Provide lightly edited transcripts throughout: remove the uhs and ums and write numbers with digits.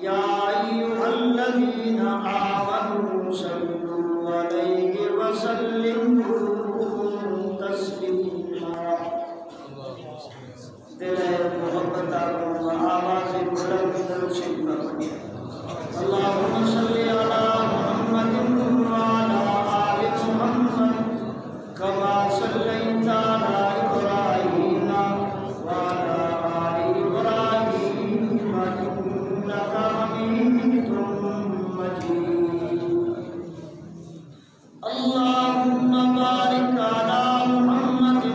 یا ایھا الذین آمنوا صلوا علیہ وسلموا تسلیما۔ دل محبت کو آواز بلند درود شریف پڑھیں۔ اللہم صلی علی محمد وعلی آل محمد کما صلیت علی ابراہیم وعلی آل ابراہیم انک حمید مجید۔ اللہم بارک علی محمد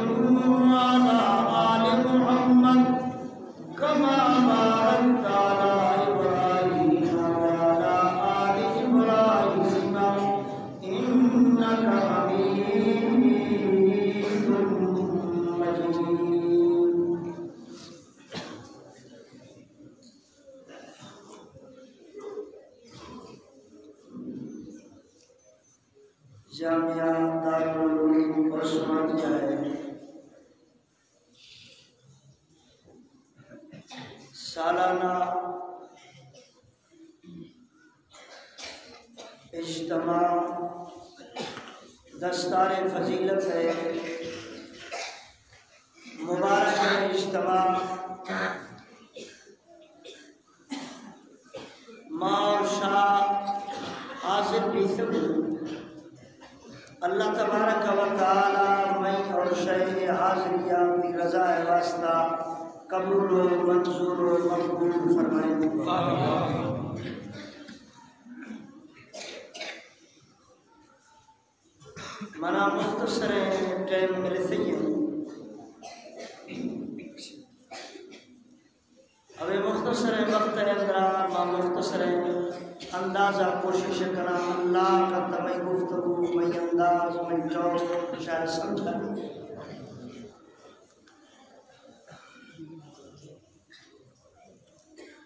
وعلی آل محمد کما بارکت علی ابراہیم وعلی آل ابراہیم انک حمید مجید۔ جامعہ دارالعلوم عثمانیہ ہے سالانہ اجتماع دستار فضیلت ہے، مبارک اجتماع ماں اور شاہ حاضر بھی سب اللہ تبارک و تعالی میں اور شیخ حاضریہ کی رضا واسطہ قبول و منظور و مقبول فرمائیں۔ منا مختصر ٹائم ملتے ہیں، اب مختصر وقت اندرا ما مختصر اندازہ کوشش کرنا اللہ کا تمہیں گفتگو میں انداز میں جو شاید سمجھا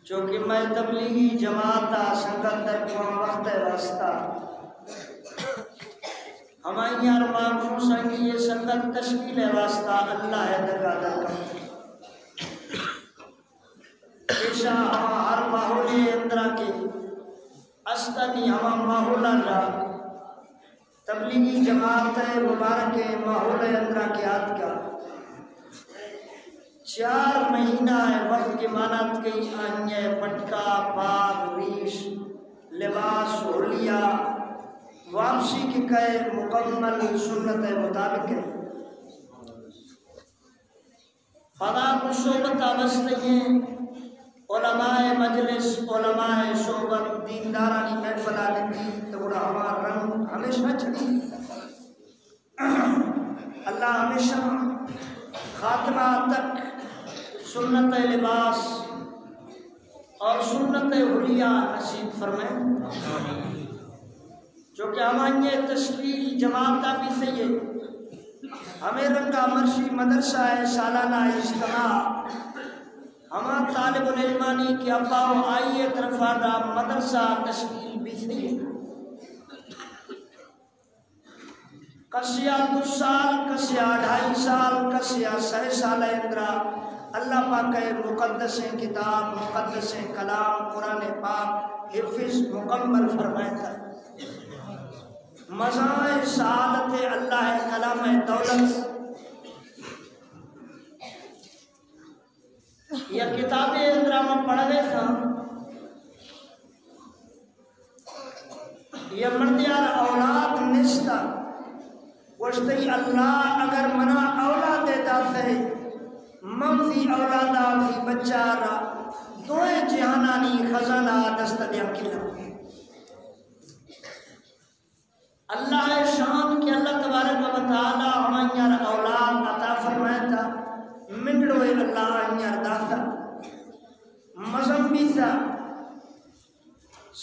جو کہ میں تبلیغی جماعت سنگت در کو وقت واسطہ ہمیں یار معمول سنگی یہ سنگت تشکیل واسطہ اللہ ہے دگا دگا پیشہ ہم ہر ماحولی اندرا کے استنی ہم ماحول اللہ تبلیغی جماعت مبارک ماحول اندرا کے ہاتھ کا 4 مہینہ وقت کے مانت کی آنیے پٹکا پاک ریش لباس حلیہ واپسی کی کئے مکمل سنت مطابق ہے۔ خدا کو صحبت آبستے ہیں علماء مجلس علماء صحبت دیندارانی محفلہ لگی تو بڑا ہمارا رنگ ہمیشہ چڑھی اللہ ہمیشہ خاتمہ تک سنت لباس اور سنت حلیہ نصیب فرمائیں۔ جو کہ ہمیں یہ تشکیل جماعتہ بھی سے یہ ہمیں رنگا مرشی مدرسہ ہے سالانہ اجتماع ہمیں طالب العلمانی کی اباؤ آئیے طرفانہ مدرسہ تشکیل بھی سے یہ کسیا 2 سال کسیا 2.5 سال کسیا 6 سال اندرا اللہ پاک مقدس کتاب مقدس کلام قرآن پاک حفظ مکمل فرمائے تھا۔ مزائے سعادت اللہ کلام دولت یہ کتابیں اندرا میں پڑھ رہے تھا یہ مردیار اولاد نشتا وشتی اللہ اگر منا اولاد دیتا ہے منفی اولادا فی بچارا دوئے جہانانی خزانہ دست دیا کلا اللہ شان کہ اللہ تبارک و تعالی ہمیں اولاد عطا فرمائے تھا منڈو اللہ انیار داتا مذہبی تھا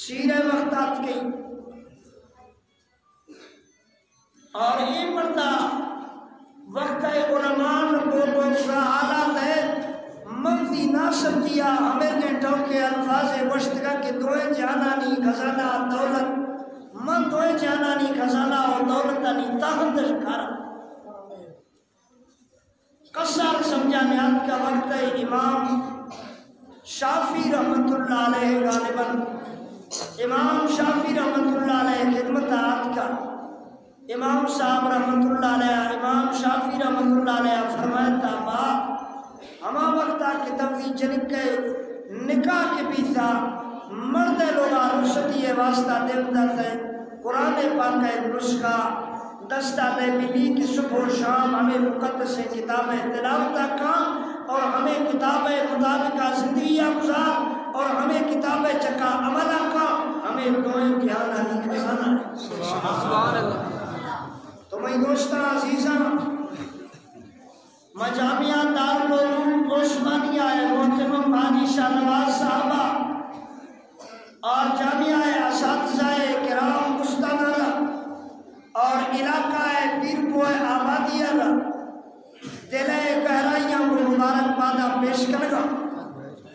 سیر وقتات کی اور یہ مرتا وقت علماء بولو کا حالات ہے منفی نہ سمجھیا ہمیں گھنٹوں کے الفاظ وشتگا کہ دوئے جہانانی خزانہ دولت من دوئے جہانانی خزانہ اور دولتانی طاقت شکارا کسار سمجھانے کا وقت امام شافعی رحمت اللہ علیہ غالباً امام شافعی رحمت اللہ علیہ خدمت آت کا امام صاحب رحمت اللہ علیہ امام شافعی رحمت اللہ علیہ فرمائتا با ہما وقتا کتابی جنک کے نکاح کے بیتا مرد لوگا رشدی واسطہ دیمتا تھے قرآن پاک کا نسخہ دستہ دے ملی کہ صبح و شام ہمیں مقدس کتابیں تلاوتہ کا اور ہمیں کتابیں مطابقہ زندگیہ گزار اور ہمیں کتابیں چکا عملہ کا ہمیں دوئیں دھیانہ نہیں کھسانا سبحان اللہ۔ تو میں دوستان عزیزاں مجامعہ دارالعلوم عثمانیہ محترم حاجی شاہ نواز صاحبہ اور جامعہ اساتذہ کرام استادانہ اور علاقہ پیرپوئے آبادیہ دلے گہرائیاں کو مبارکبادہ پیش کرگا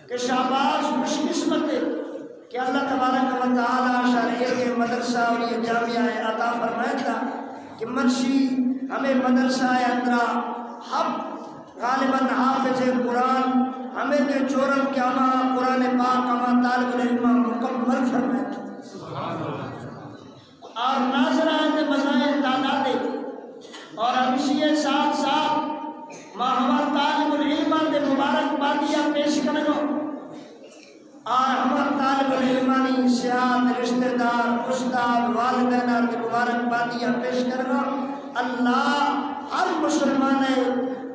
کہ شہباز خوش قسمت ہے کہ اللہ تبارک و تعالی شرعیہ کے مدرسہ اور یہ جامعہ عطا فرمائے تھا کہ مرشی ہمیں مدرسہ اندرا حب غالباً حافظ قرآن ہمیں کے چورم کیاما قرآن پاک ہما طالب العلم مکمل فرمائے تھا اور ناظران مزائن تعدادے اور ہمشیے ساتھ ساتھ ہمارا طالب العلم دے مبارک بادیہ پیش کرنگو اور ہمارا طالب العلمانی سیاد رشتہ دار استاد والدینہ دے مبارک بادیہ پیش کرنگو اللہ ہر مسلمان ہے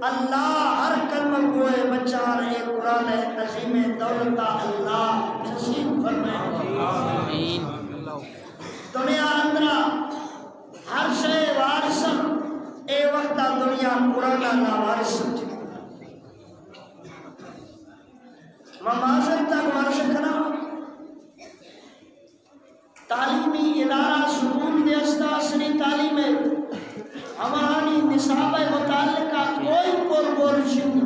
اللہ ہر کلمہ کوئے بچار ایک قرآن عظیم دولتہ اللہ نصیب فرمائے دنیا اندرا ہر شے وارثم اے وقتا دنیا قرآن اللہ وارث سمجھے ممازن تک ورش کنا تعلیمی ادارہ سکون دے استاسنی تعلیم ہے ہمارانی نصاب متعلقہ کوئی پور شنی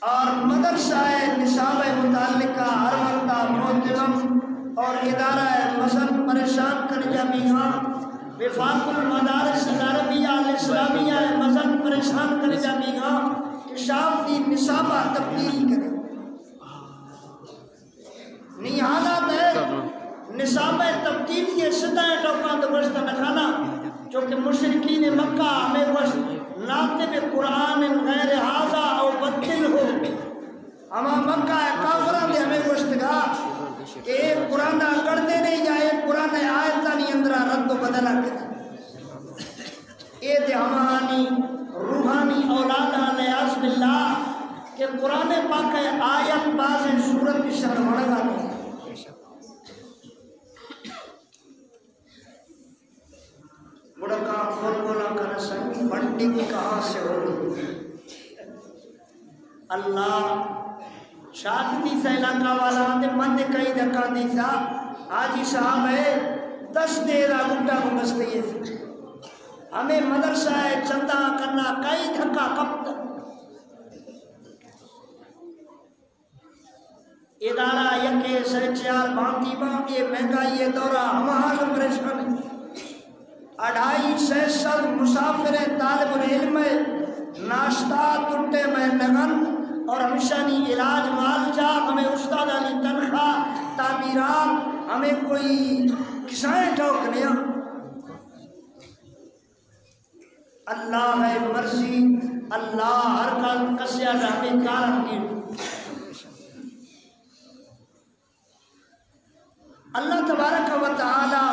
اور مدرسہ نصاب متعلقہ ہر وقتہ محترم اور ادارہ مذہب پریشان کر جامیہاں وفاق المدارس العربیہ الاسلامیہ مذہب پریشان کر جامیہاں کہ شاف دی نصابہ تبدیل کرے نہیں حالات ہے نصاب تبدیلی ہے صدہ ٹوکان تو گوشت نکھانا چونکہ مشرکین مکہ ہمیں گوشت ناطب قرآن غیر حاضہ او بدل ہو ہما مکہ کافران دے ہمیں گوشت گا کہ ایک قرآن کر دے نہیں یا ایک قرآن آیتانی اندرہ رد و بدلہ کرتے اے دے ہمانی روحانی اولادہ لیاز باللہ کہ قرآن پاک آیت باز صورت کی شرح مڑگا نہیں مڑکا کھول بولا کر سنگی فنڈنگ کہاں سے ہو رہی اللہ شاہدی سے علاقہ والا آنے مند کئی دکھا دی تھا آجی صاحب ہے 10 دیرہ گھنٹہ کو بستے یہ تھے ہمیں مدرسہ ہے چندہ کرنا کئی دھکا کب تک ادارہ یکے سے 4 بانتی بانتی یہ مہنگائی دورہ ہمارا پریشان ہے 2.5 سال مسافر طالب العلم ناشتہ ٹوٹے میں نگن اور ہمیشانی علاج معالجہ ہمیں استادانی تنخواہ تعمیرات ہمیں کوئی کسائیں ٹوک لیا اللہ ہے مرضی اللہ ہر کل کسیا ہمیں کارم کی اللہ تبارک و تعالی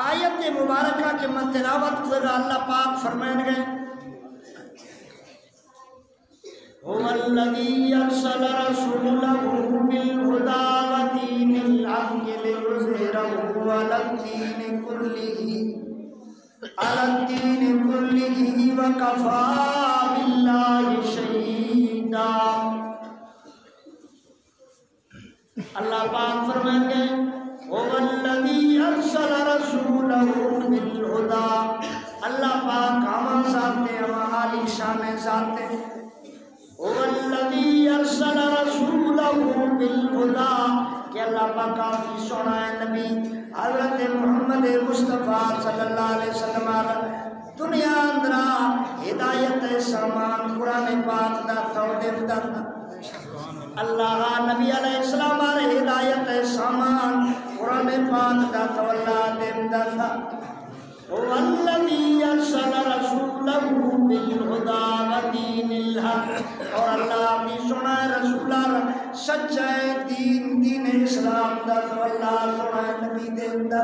آیت مبارکہ کے من تلاوت کرا اللہ پاک فرمائیں گے هو الذي أرسل رسوله بالهدى ودين الحق ليظهره على الدين كله وكفى بالله شهيدا اللہ پاک فرمائیں گے هو الذي أرسل رسوله بالهدى اللہ پاک ہم ذاتے ہم عالی شان ذاتے وَالَّذِي أَرْسَلَ رَسُولَهُ بِالْهُدَى کہ اللہ پاک کی سونا نبی حضرت محمد مصطفیٰ صلی اللہ علیہ وسلم دنیا اندرا ہدایت سامان قرآن پاک دا تودم دا اللہ نبی علیہ السلام ہدایت سامان قرآن پاک دا تولا دم دا تھا والذی ارسل رسولہ بالہدی ودین الحق اور اللہ بھی سنا رسولہ سچے دین اسلام دا تولا سنا نبی دم دا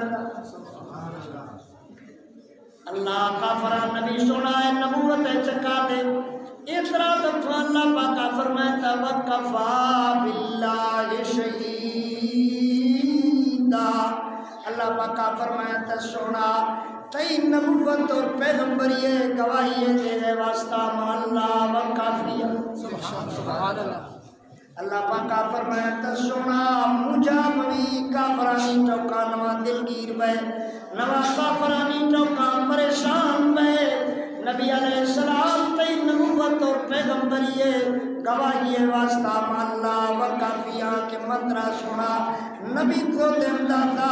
اللہ کافران نبی سنا نبوت چکا دے اترا دفع اللہ پاکا فرمائتا وَقَفَا بِاللَّهِ شَهِيدًا اللہ پاکا فرمائتا سونا تئی نبوت اور پیغمبری گواہی تیرے واسطہ اللہ وکافی سبحان اللہ پاکا فرمائتا سونا مجھا موی کافرانی چوکا نوا دلگیر بے نوا کافرانی چوکا پریشان بے نبی علیہ السلام تی نبوت اور پیغمبری گواہی واسطہ اللہ وکافیہ کے مطرح سنا نبی کو دن داتا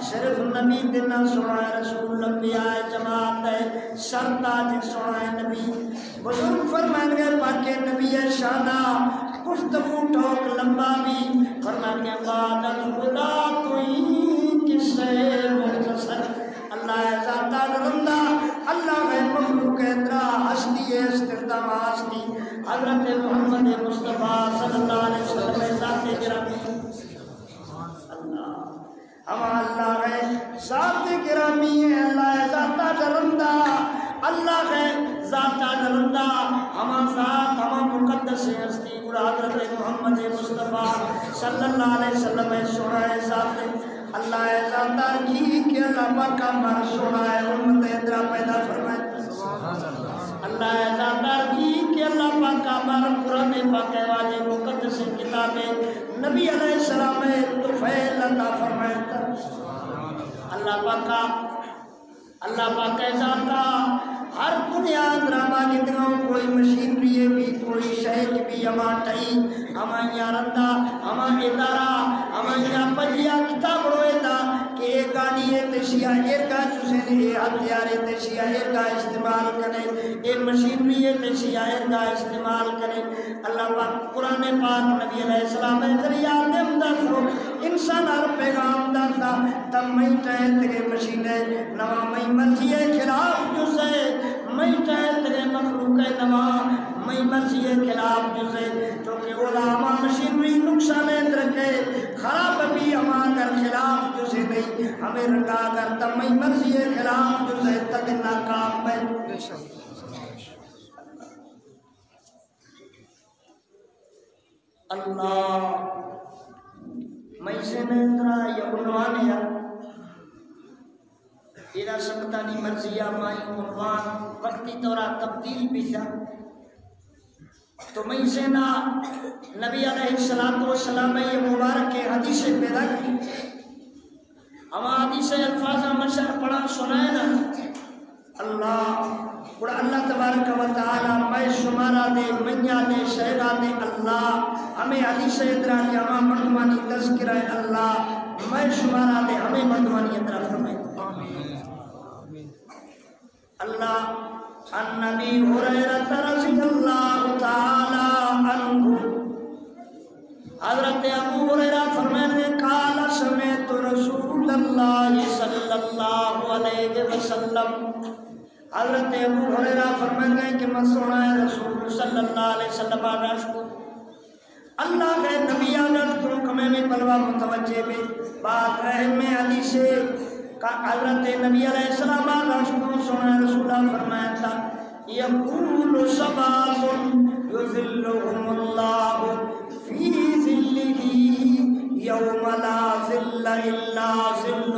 صرف نبی دن سنا رسول انبیاء جماعت ہے سرتاج سنا نبی بزرگ فرمائن گئے پاکے نبی شانہ گفتگو ٹھوک لمبا بھی فرمائن گئے بعد خدا توئی کس سے مختصر اللہ ذاتہ نرندہ اللہ ہے مخلوق اندرا ہستی استردام ہستی حضرت محمد مصطفیٰ صلی اللہ علیہ وسلم ذات گرامی ہم اللہ ہے ذات گرامی ہے اللہ ذاتہ نرندہ اللہ ہے ذاتہ نرندہ ہم ذات ہم مقدس ہستی گرہ حضرت محمد مصطفیٰ صلی اللہ علیہ وسلم سورہ ذات اللہ ذاتہ کی کہ اللہ پاکا مر سونا ہے امت اندرا پیدا فرمائے اللہ ذاتہ کی کہ اللہ پاکا مر قرآن پاک واجہ مقدس کتاب نبی علیہ السلام تفیل عطا فرمائے اللہ پاکا ذاتہ ہر دنیا اندرا دنوں کوئی مشینری بھی کوئی شہر بھی ہما ٹھائی ہما یارندہ ہما ادارہ ہما یا پجیا کتاب روئے تھا کہ ایک گاڑی تشیہ ایک گا چوسے نے ہتھیار تشیہ ایک گا استعمال کرے ایک مشینری تشیہ ایک گا استعمال کرے اللہ پاک قرآن پاک نبی علیہ السلام ذریعہ دم دفو انسان ہر پیغام داتا تم میں چاہے تیرے مشینے نوا میں مرضی خلاف جزے میں چاہے تیرے مخلوق نوا میں مرضی خلاف جزے کیونکہ علماء مشینری نقصان رکھے خراب بھی ہمارا خلاف جزے نہیں ہمیں رنگا کر تم میں مرضی خلاف جزے تک ناکام ہے اللہ میں سے نندرا یا عنوان ہے تیرا سکتانی مرضیہ مائی عنوان وقتی طورا تبدیل بھی تھا تو میں سے نا نبی علیہ السلام یہ مبارک حدیث پیدا کی ہم حدیث الفاظ مشہر پڑھا سنائے نا اللہ تبارک و تعالی میں شمارہ دے منیا دے شہرہ دے اللہ ہمیں حدیث ادرا کہ ہمیں مردمانی تذکرہ اللہ میں شمارہ دے ہمیں مردمانی ادرا فرمائے اللہ النبی حریرت رضی اللہ تعالی عنہ حضرت ابو حریرہ فرمائے قال سمعت رسول اللہ صلی اللہ علیہ وسلم حضرت ابو حریرہ فرمائے کہ میں سنا ہے رسول صلی اللہ علیہ وسلم آناشکو اللہ کے نبی آناشت کو کمیں میں بلوہ متوجہ بھی بات رحم میں حدیث حضرت نبی علیہ السلام آناشت کو سنا ہے رسول اللہ فرمائے تھا یقول شباب یذلہم اللہ فی ذلہی یوم لا ذل الا ذل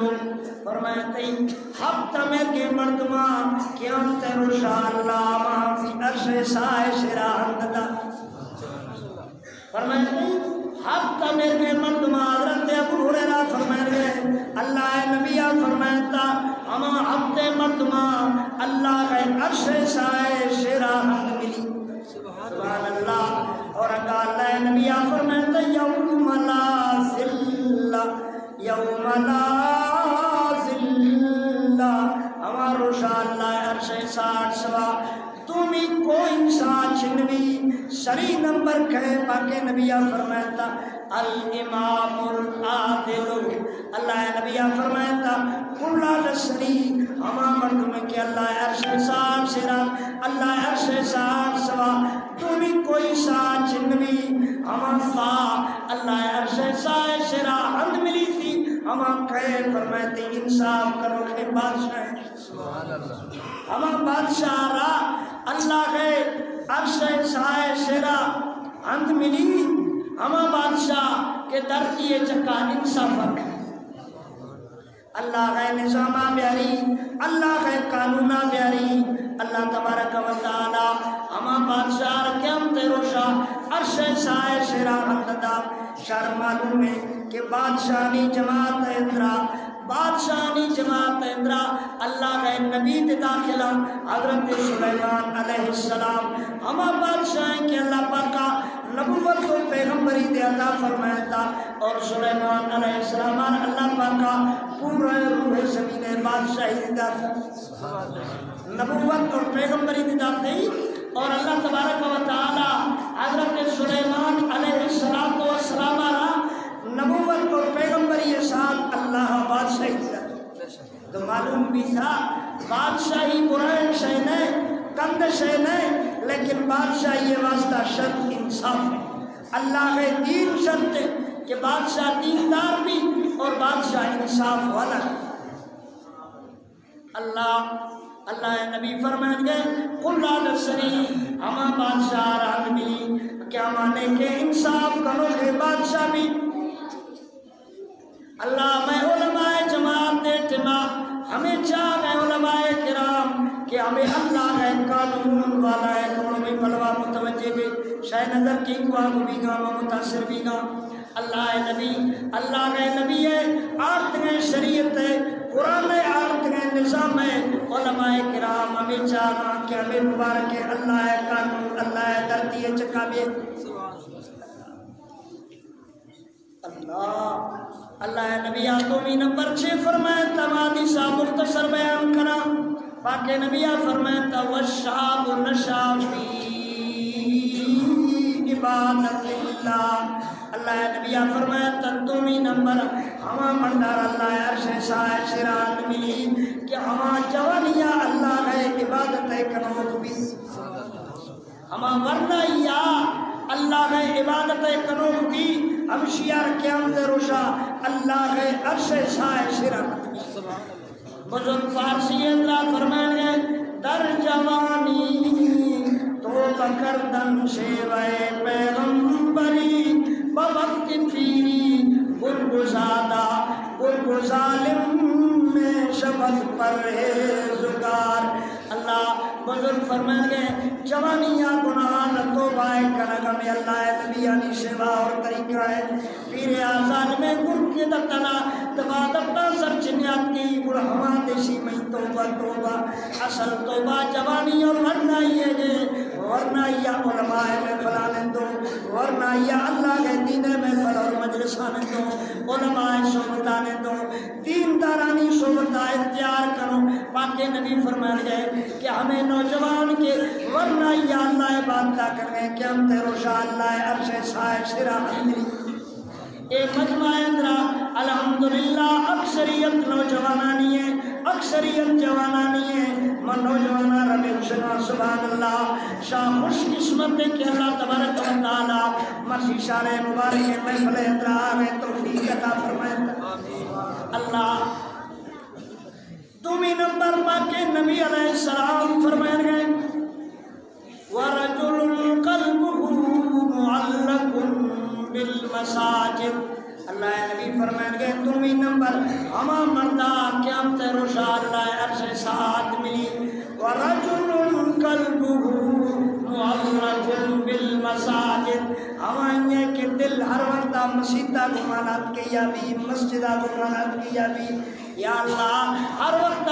فرمائے تھی ہفتہ میں کے مردمان قیامت روشا اللہ وہاں فی عرش سائے شراحت دا فرمائے تھی ہفتہ میں کے مردمان حضرت ابو حریرہ فرمائے گئے اللہ نبی فرمائے تھا ہما ہفتے مردمان اللہ کے عرش سائے شراحت ملی سبحان اللہ اور اگر اللہ نبی فرمائے تھا یوم لا ذل یوم لا ہمارو شاء اللہ عرش سا سری نمبر کہے پاکے نبی فرمائتا الامام العادل اللہ نبی فرمائتا کلا لسری ہما مردم کے اللہ عرش سار سرا اللہ عرش سار سوا تمہیں کوئی سار چنوی ہما فا اللہ عرش سار سرا ہند ملی تھی ہما کہے فرمائتے انصاف کرو کہ بادشاہ ہما بادشاہ را اللہ ہے عرش سائے شرا ہند ملی ہما بادشاہ کے در کیے چکا انصاف اللہ ہے نظامہ بیاری اللہ ہے قانونہ بیاری اللہ تبارک و تعالی ہما بادشاہ رکھم تیروشا عرش سائے شرا ہند دا شر معلوم ہے کہ بادشاہی جماعت اندرا بادشاہی جماعت اندرا اللہ کے نبی داخلہ حضرت سلیمان علیہ السلام ہما بادشاہیں کہ اللہ پاکا نبوت و پیغمبری دے عطا فرمایا تھا اور سلیمان علیہ السلام اللہ پاکا پورا روح زمین بادشاہی دا نبوت اور پیغمبری دا تھی اور اللہ تبارک و تعالی حضرت سلیمان علیہ السلام نبوت اور پیغمبری ساتھ اللہ بادشاہی تھا تو معلوم بھی تھا بادشاہی برائے شے نہیں کند شے نہیں لیکن بادشاہی یہ واسطہ شرط انصاف ہے اللہ ہے دین شرط ہے کہ بادشاہ دیندار بھی اور بادشاہ انصاف والا اللہ نبی فرمائیں گے قل لا نسری ہما بادشاہ راہ ملی کیا مانے کہ انصاف کرو کہ بادشاہ بھی اللہ میں علماء جماعت دے اجتماع ہمیں چاہ علماء کرام کہ ہمیں اللہ ہے قانون والا ہے دونوں میں پلوا متوجہ بھی شاہ نظر کی قوام بھی گا متاثر بھی گا اللہ کے نبی ہے آرت گئے شریعت ہے قرآن آرت گئے نظام ہے علماء کرام ہمیں چاہنا کہ ہمیں مبارک ہے اللہ ہے قانون اللہ ہے دردی ہے چکا بھی اللہ نبی آتومی نمبر 6 فرمائے تمادی سا مختصر بیان کرا پاکے نبی فرمائے وَالشَّعَبُ نَشَافِي عبادت اللہ اللہ نبی فرمائے تدومی نمبر ہما مردار اللہ عرش سائے شران ملی کہ ہما جوانیہ اللہ ہے عبادت کنوک بھی ہما ورنہ یا اللہ ہے عبادت کنوک بھی ہمشیار قیامت روشا اللہ ہے عرش سائے شران بزرگ فارسی اللہ فرمائیں گے در جوانی تو بکردن شیوے پیغمبری بوقت پیری گرگ ظالم میں شبت پرہیزگار اللہ بزرگ فرمائیں گے جوانیاں گناہ توبہ کرگا میں اللہ نبیانی سوا اور طریقہ ہے پیر آزاد میں گرگ کی دتنا دبادبتا سرچنیات کی گرہما دیشی میں توبہ اصل توبہ جوانی اور ورنہ یہ ہے ورنہ یا علماء میں فلانے دو ورنہ یا اللہ کے دینے میں فلا اور مجلسانے دو علماء صحبتانے دو دین دارانی صحبتہ اختیار کرو پاکے نبی فرمائے گئے کہ ہمیں نوجوان کے ورنہ یا اللہ عبادتہ کرنے کہ ہم تیروشا اللہ عرش سائے شرا حمری ایک مجمع اندرا الحمدللہ اکثریت نوجوانانی ہے اکثریت جوانانی ہے من نوجوانا رب حسنہ سبحان اللہ شاہ خوش قسمت کہ اللہ تبارک و تعالی مرسی شار مبارک محفل اندرا آمیں توفیق عطا فرمائے اللہ دومی نمبر پاکے نبی علیہ السلام فرمائیں گے وَرَجُلٌ قَلْبُهُ مُعَلَّقٌ بِالْمَسَاجِدِ اللہ نبی فرمائیں گے دومی نمبر ہما مردہ قیامت روشا اللہ عرش ساتھ ملی وَرَجُلٌ قَلْبُهُ مُعَلَّقٌ بِالْمَسَاجِدِ ہما یہ کہ دل ہر وقت مسجدہ گمانات کیا بھی مسجدہ گمانات کیا بھی یا اللہ ہر وقت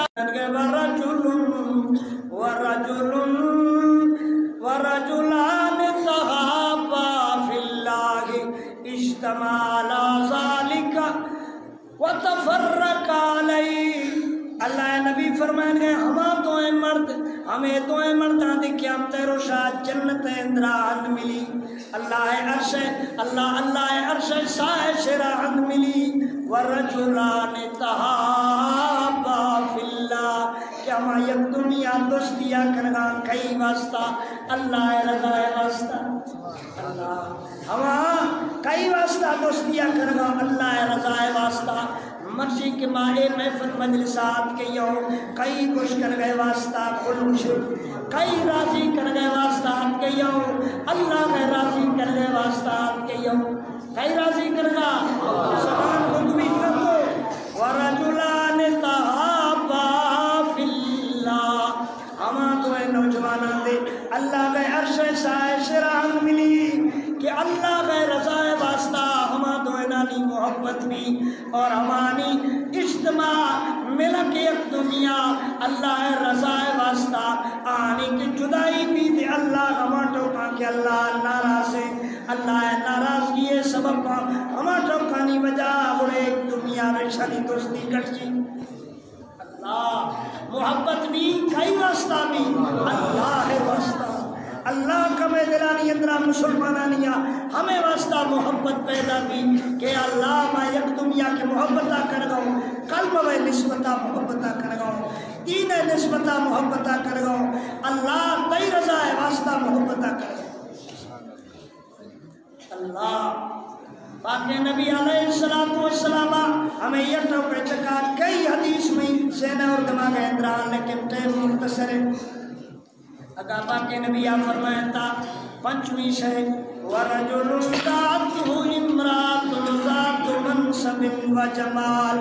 ورجلان تغابا فی اللہ اجتماع علی ذالک وتفرق علی اللہ نبی فرمائیں گے ہمیں دوئیں مردان دی قیامت روشا جنت اندراہن ملی اللہ عرش سائے شراہن ملی ورجلان تحابا فی اللہ کہ ہمیں یک دنیا دوستیا کرنا کئی واسطہ اللہ رضا واسطہ ہمیں کئی واسطہ دوستیا کرنا اللہ رضا واسطہ مرضی کے مائے محفل مجلسات کے یوں کئی خوش کر گئے واسطہ خوش کئی راضی کر گئے واسطہ کے یوں اللہ کے راضی کر گئے واسطہ کے یوں کئی راضی کر گا سبحان کو تمہیں کر دو ورجلان تحابا فی اللہ ہما تو اے نوجوانان دے اللہ کے عرش سائے شراہن ملی کہ اللہ کے رضا واسطہ ہما تو نانی محبت بھی اور ہمانی اجتماع ملک ایک دنیا اللہ رضا واسطہ آنی کی جدائی بھی تھی اللہ ہماروں کا کہ اللہ ناراض ہے اللہ ناراضگی ہے سبب ہماروں کا نہیں وجہ اور ایک دنیا رشانی دوستی کٹی اللہ محبت بھی کئی واسطہ بھی اللہ واسطہ اللہ کا میں دلانی اندرہ مسلمانانیہ ہمیں واسطہ محبت پیدا بھی کہ اللہ میں یک دنیا کے محبتہ کر گاؤں قلب میں نسبتہ محبتہ کر گاؤں دین نسبتہ محبتہ کر گاؤں اللہ تئی رضا واسطہ محبتہ کر گاؤں اللہ پاک نبی علیہ السلام ہمیں یہ ٹوکے چکا کئی حدیث میں سینہ اور دماغ اندران لیکن ٹیم مختصر ہے اگر پاک نبی فرمائیں تا پنچویں شے ورجل تاتہ امرات ذات منصب و جمال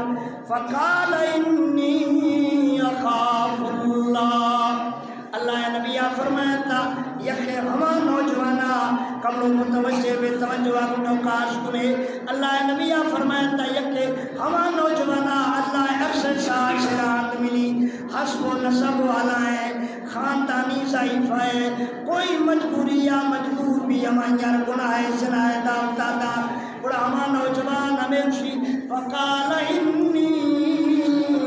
فقال انی اخاف اللہ اللہ نبی فرمائیں تا یکے ہما نوجوانا قبل متوجہ بے توجہ اپنو کاش کنے اللہ نبی فرمائیں تا یکے ہما نوجوانا اللہ عرش شاشرات ملی حسب و نصب والا ہے خاندانی ضعیف ہے کوئی مجبوری یا مجبور بھی ہمیں گناہ زنا ہے دادا بڑا ہما نوجوان ہمیں اسی فقال انی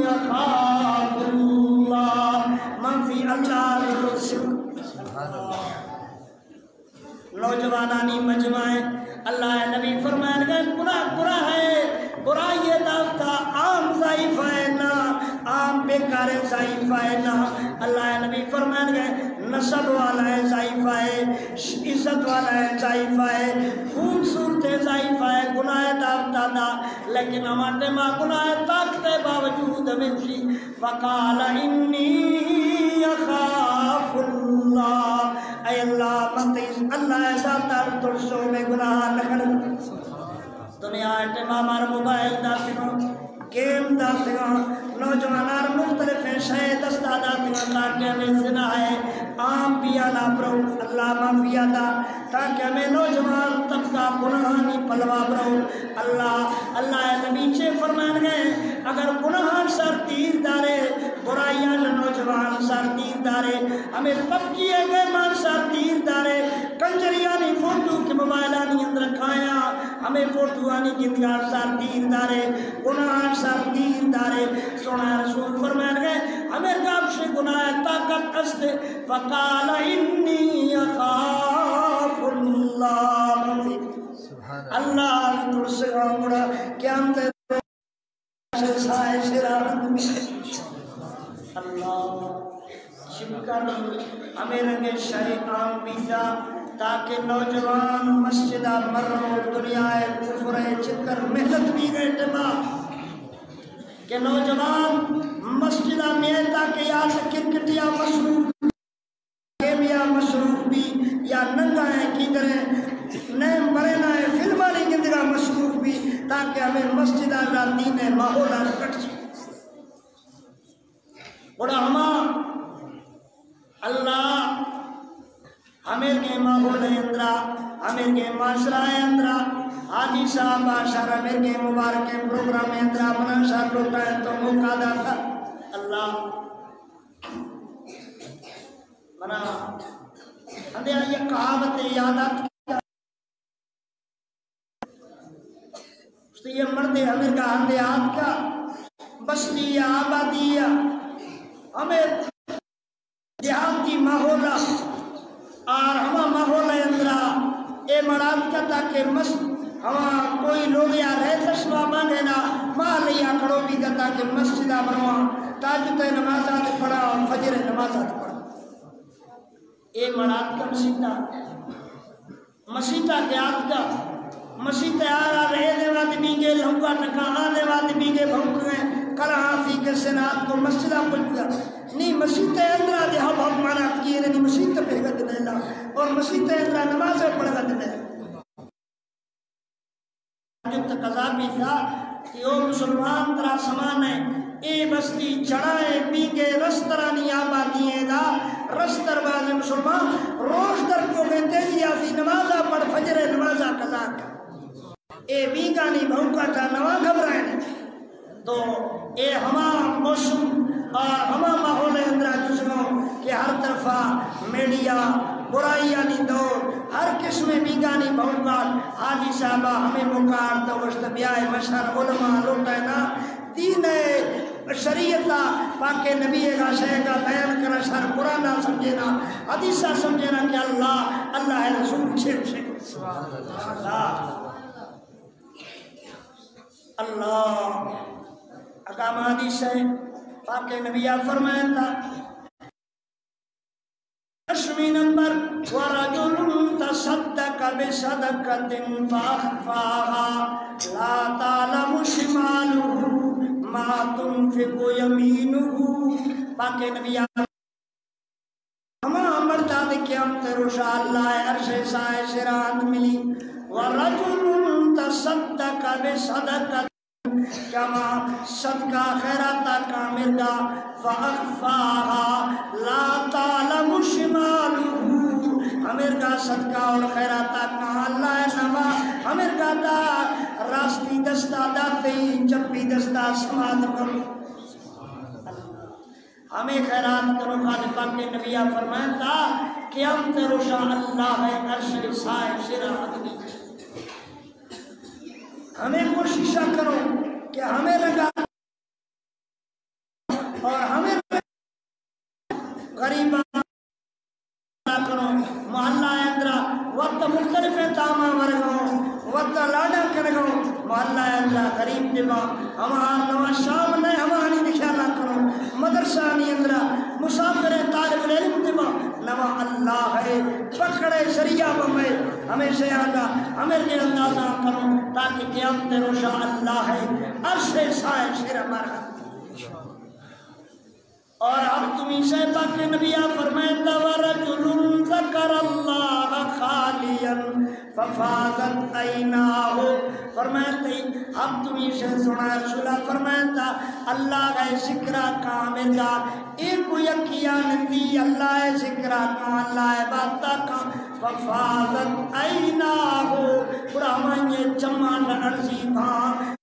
اخاف اللہ منفی اللہ نوجوانانی مجمع اللہ نبی فرمائے گئے برا ہے برا یہ داختا عام ضعیف ہے نا عام بیکار ضعیف ہے نا اللہ نبی فرمائے گئے نسب والا ہے ضعیف ہے عزت والا ہے ضعیف ہے خوبصورت ضعیف ہے گناہ داختا دا لیکن ہمارے ماں گناہ طاقت باوجود ہمیں تھی وقال انی اخاف اللہ اے اللہ مطیز اللہ ذاتر ترسو میں گناہ نکل دنیا اٹمامار موبائل داتنوں گیم داتنوں نوجوانار مختلف شے دستا داتنوں تاکہ ہمیں زنا ہے عام پیانا برو اللہ معافیہ دا تاکہ ہمیں نوجوان طبقہ گناہانی پلوا برو اللہ نبی چھے فرمان گئے اگر گناہان سر تیر دارے برائیاں نوجوان سر تیر دارے ہمیں پکیے گئے مان سر تیر دارے کنجریانی فوٹو کے موبائلانی اندر کھایا ہمیں فوٹو آنی گندگار سر تیر دارے گناہان سر تیر دارے سونا رسول فرمان گئے ہمیں کام سے گناہ طاقت استے فقال انی اخاف اللہ اللہ ترسے گا کیا ہم تے سائے شرارت اللہ شکر ہمیں رنگے شیطان بیتا تاکہ نوجوان مسجدہ مرو دنیا کفر چکر محنت بھی گئے ٹبا کہ نوجوان مسجدہ میں تاکہ یا کرکٹ یا مصروف گیمیا مصروف بھی یا ننگا ہے کی کریں نئے مرنا ہے فلمانی گندگا مصروف بھی تاکہ ہمیں مسجدہ کا دین ماحولہ کٹ جائے بڑا ہما اللہ ہمیں کے ماحول اندرا ہمیں کے معاشرہ اندرا حاجی صاحب آشار ہمیں کے مبارک پروگرام اندرا منا شاہ روکا ہے تو موقع دا تھا اللہ منا ہمیں یہ کہاوت یادات اس نے یہ مرد ہمیں کا ہمیں آپ کا بستی آبادی ہمیں دیہاتی ماحول اور ہما ماحول اندرا اے مراد کتا کہ ہما کوئی لوگ یا رہے تشوا باندھنا ماں لیا کھڑو بھی کتا کہ مسجدہ بنوا تاجد نمازات پڑھا اور فجر نمازات پڑھا اے مراد کا مسیطہ کے آت کا مسیطہ آرہ رہے دے واد بینگے لہنگا ٹکا آدھے واد بینگے بھونکویں کلہاں فی کے سنات کو مسجدہ پڑھتا نہیں مسیطہ اندرہ دے ہم مانات کیے نہیں مسیطہ پہ گد نیلا اور مسیطہ اندرہ نمازیں پڑھ گد نیلا جو تقضا بھی تھا کہ او مسلمان ترا سمان ہے اے بستی چڑھائے بینگے رسترانی آبادی دا رستر باز مسلمان روش در کو گھنٹے دیا فی نمازہ پڑھ فجر نمازہ قضا کا اے بیگانی بھونکا تھا نواں گھبرائے تو اے ہما موسم اور ہما ماحول اندرہ جسنوں کہ ہر طرفہ میڈیا برائیانی دور ہر قسم بیگانی بھونکا حاجی صاحبہ ہمیں مکار دوشت بیائے مشہر علماء لوٹائنا دین شریعتہ پاک نبی کا شیع کا بیان کرنا شر قرآن سمجھینا حدیثہ سمجھینا کہ اللہ ہے رسول چھے اللہ اقام حدیث ہے پاک نبی فرمائے تھا 10 نمبر وَرَجُلٌ تَصَدَّقَ بِصَدَقَةٍ فَأَخْفَاهَا لَا تَعْلَمُ شِمَالُهُ مَا تُنْفِقُ يَمِينُهُ پاک نبی ہما مرتا دکھے ہم تروشا اللہ عرش سائے شران ملی وَرَجُلٌ تَصَدَّقَ بِصَدَقَةٍ کما صدقہ خیراتہ کامل دا فَأَخْفَاهَا لَا تَعْلَمُ شِمَالُهُ ہمیں کا صدقہ اور خیراتہ کہاں اللہ نما ہمیں کا دا راستی دستا داتے جب بھی دستا سماد کرو ہمیں خیرات کرو خالق پاک نبیہ فرمائے تھا کہ ہم تروشا اللہ ہے عرش سائے شرع آدمی ہمیں کوششہ کرو کہ ہمیں لگا اور ہمیں غریبان کرو محلہ اندرہ وقت مختلف تاما مرگو وقت لاڈا کرگو محلہ اندرہ غریب دیما ہمارا نوا شام نے ہماری نشانہ کرو مدرسہ نہیں اندرہ مسافر طالب العلم دیما نوا اللہ ہے پکڑے شریعہ بمے ہمیں سے آگا ہمیں یہ اندازہ کرو تاکہ قیامت روشا اللہ ہے عرش سائے شیر ہمارا اور اب تمہیں سے پاک نبیہ فرمائتا وَرَجُلٌ ذَكَرَ اللَّهَ خَالِيًا فَفَاضَتْ عَيْنَاهُ فرمائتا اب تمہیں سے سنا رسولہ فرمائتا اللہ کا ذکرہ کامل کا ایک یکیان تھی اللہ ذکرہ کا اللہ باتا کا فَفَاضَتْ عَيْنَاهُ پرامائیں چمان عرضی بھاں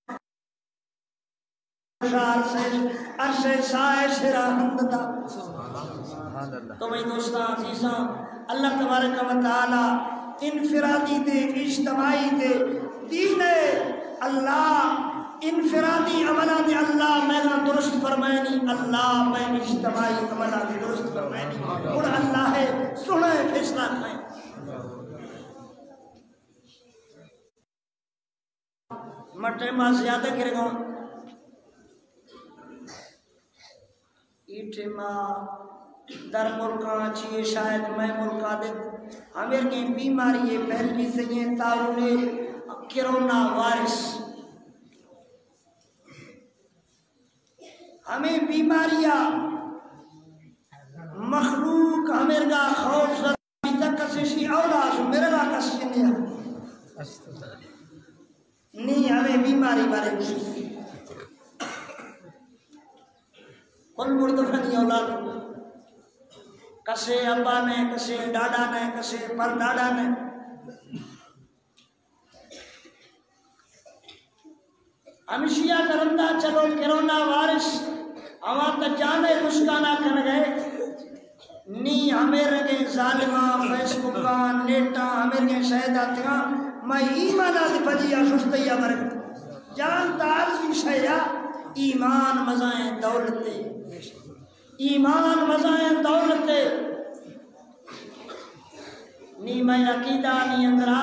عرش سائے شرع حمدتا تو میں دوستان عزیزاں اللہ تبارک و تعالی انفرادی دے اجتماعی دے دین اللہ انفرادی عملہ دے اللہ میں درست فرمائنی اللہ میں اجتماعی عملہ دے درست فرمائنی اور اللہ ہے سنے فیصلہ کھائیں مٹے ماں زیادہ کرے گا ایٹھے ماں در ملکان چیئے شاید میں ملکہ دے ہمیں کی بیماری ہے پہلوی سے یہ تارونے کرونا وائرس ہمیں بیماریاں مخلوق ہمیں کا خوف زدی تک کسیشی اولاد میرے گا کسی نہیں ہمیں بیماری بارے کسی کل مردفنی اولاد کسے ابا نے کسے ڈاڈا نے کسے پر ڈاڈا نے ہمشیہ کرندہ چلو کرونا وارث ہمارا جانے مسکانہ کر گئے نی ہمیں رگے ظالمہ فیس بکا نیٹا ہمیں رگے شہدہ تھا میں ایمانہ دی بجیا سستیا برگ جان تارزی شہیا ایمان مزائیں دولتے، ایمان مزائیں دولتے نی میں عقیدہ نی اندرا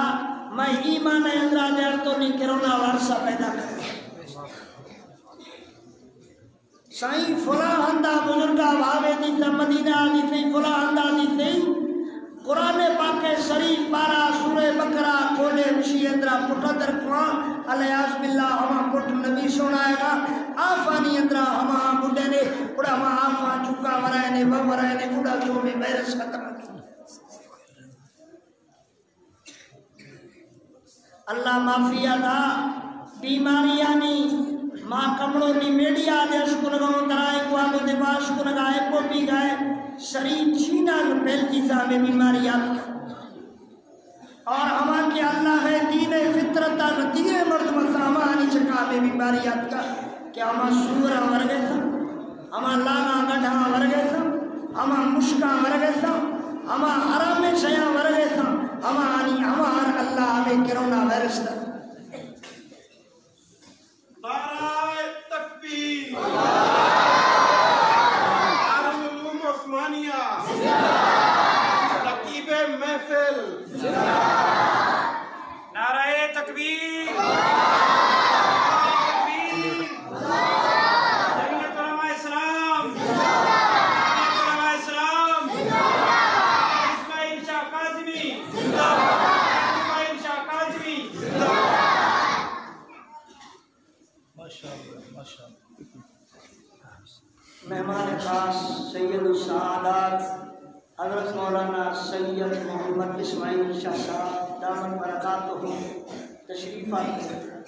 میں ایمان اندرا دیر تو نی کرونا وارثہ پیدا کر سائیں فلاں ہندہ بزرگا بھاوے دی تا مدینہ دی تھی فلاں ہندہ دی تھی قرآن پاک شریف پارا سورہ بقرہ کھولے رشی اندرا پٹھا در قرآن علیہ باللہ ہما پٹ نبی سنائے گا آفانی اندرا ہما بڑھے نے اڑا ہما آفا چکا ورائے نے ورائے نے اڑا جو میں ویرس ختم کی اللہ معافی ادا بیماریانی ماں کمڑوں نی میڈیا دے شکر گاؤں درائے کو آگو دے باش کو نگائے کو بھی گئے شریر چھینا پھیل کی صاحب بیماریات اور ہمارے کہ اللہ ہے دین فطرتا نتیجے مرد مسامانی چکا میں بیماریات کا کہ ہمارا سورا ورگے سا ہمارا لانا گڑھا ورگے سا ہمارا مشکا ورگے سا ہمارا حرام شیعہ ورگے سا ہمارا اللہ ہمیں کرونا ویرس دا نعرہ تکبیر، دارالعلوم عثمانیہ، رقیب محفل، نعرہ تکبیر، جمعیت علماء اسلام، اسماعیل شاہ کاظمی، اسماعیل شاہ کاظمی، مہمان خاص سید السعادات حضرت مولانا سید محمد اسماعیل شاہ صاحب دامت برکاتہ تشریف آتے ہیں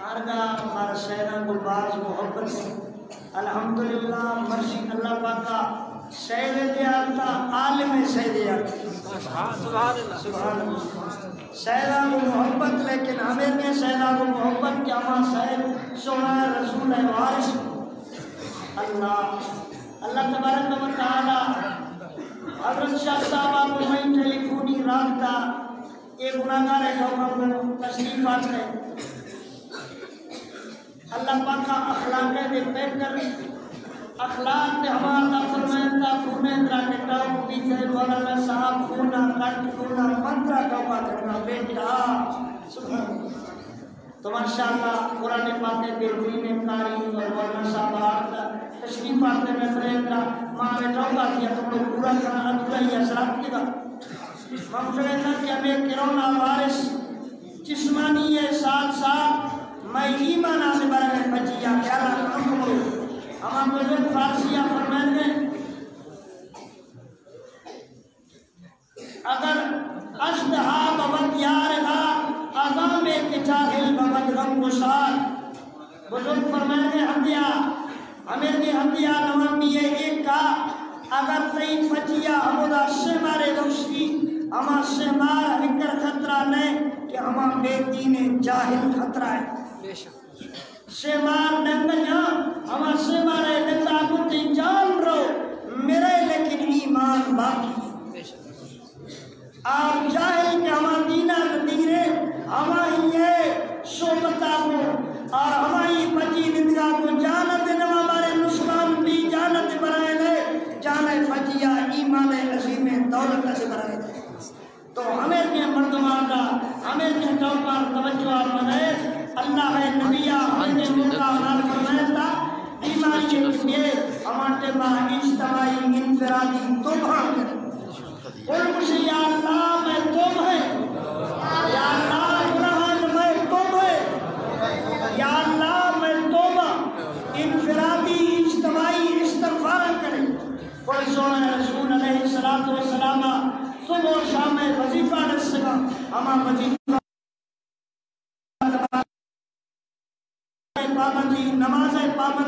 آرگاہ ہمارا سیدہ گلباز محبت الحمدللہ مرشی اللہ پاکا سید دیارتا عالم سید دیارتا سبحان اللہ سیدہ کو محبت لیکن ہمیں نے سیدہ کو محبت کیا ماں سید سونا رسول وارث اللہ تبارک و تعالی حضرت شاہ صاحب کو میں ٹیلیفونی رابطہ ایک گناہگار ہے جو کو تشریفات ہے اللہ پاک کا اخلاق دے پیک کر اخلاق دے ہمارا فرمائندہ خونے درا کے ٹاپ بھی سے مولانا صاحب خونا کٹ خونا منترا کا بات کرنا بیٹا سبحان تو ماشاءاللہ قرآن پاک کے بہترین قاری اور مولانا صاحب آتا تشریف آتے میں فرندرا ماں بیٹھا ہوگا کیا تم لوگ پورا کرنا ادھر ہی اثرات کی گا ممکن ہے کہ ہمیں کرونا وارث جسمانی ہے ساتھ ساتھ میں ایمان آنے بارے میں بچیا کیا کام کروں ہمارا بزرگ فارسیہ فرمائیں گے اگر اشتہا بابت یار گا آزام کے چاہل بابت غم گشار بزرگ فرمائیں گے ہمدیا ہمیں دی ہمدیا نوامی ایک کا اگر تئی بچیا ہمودا شمارے روشی ہما شمار ہکر خطرہ نہیں کہ ہما بے دین جاہل خطرہ ہے شمار ننگ جا ہما شمارے ننگا کتی جان رو میرے لیکن ایمان باقی آپ جاہل کہ ہما دینہ ندیرے ہما یہ صحبتہ کو اور ہماری بچی ننگا کو جانت نما بارے نسخان بھی جانت برائے لے جانت بچیا ایمان عظیم دولت سے برائے لے تو ہمیں کے مردمان کا ہمیں کے چوکار توجہ بنائے اللہ ہے نبیہ ہمیں کے موقع حلال فرمائے تھا ایمان کے لیے ہمارے ماں اجتماعی انفرادی توبہ کریں اور مجھے یا اللہ میں توبہ ہے یا اللہ گناہان میں توبہ ہے یا اللہ میں توبہ انفرادی اجتماعی استغفار کریں کوئی سونا رسول علیہ السلام صبح و شام وظیفہ رسگا ہما وظیفہ پابندی نماز پابندی